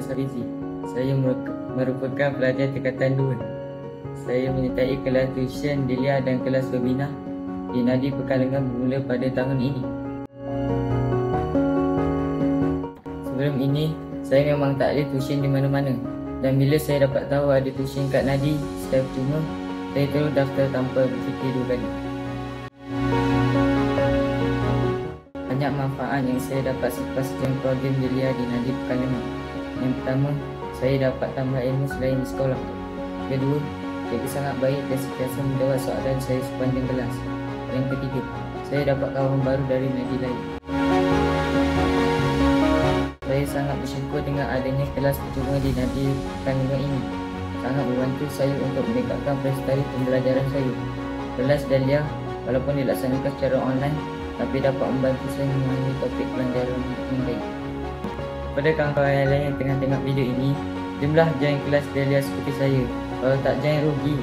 Sarizi. Saya merupakan pelajar tingkatan 2. Saya menyertai kelas tuition Delia dan kelas pembina di Nadi Pekalongan bermula pada tahun ini. Sebelum ini, saya memang tak ada tuition di mana-mana. Dan bila saya dapat tahu ada tuition kat Nadi secara percuma, saya terus daftar tanpa berfikir dua kali. Banyak manfaat yang saya dapat selepas join program Delia di Nadi Pekalongan. Yang pertama, saya dapat tambah ilmu selain di sekolah. Kedua, cikgu sangat baik dan sentiasa menjawab soalan saya sepanjang kelas. Yang ketiga, saya dapat kawan baru dari Nadi lain. Saya sangat bersyukur dengan adanya kelas percuma di Nadi Pekalongan ini. Sangat membantu saya untuk meningkatkan prestasi pembelajaran saya. Kelas Delia walaupun dilaksanakan secara online, tapi dapat membantu saya memahami topik pelajaran yang baik. Kepada kawan-kawan yang lain yang tengah tengok video ini, jomlah join kelas Delia seperti saya. Kalau tak join rugi.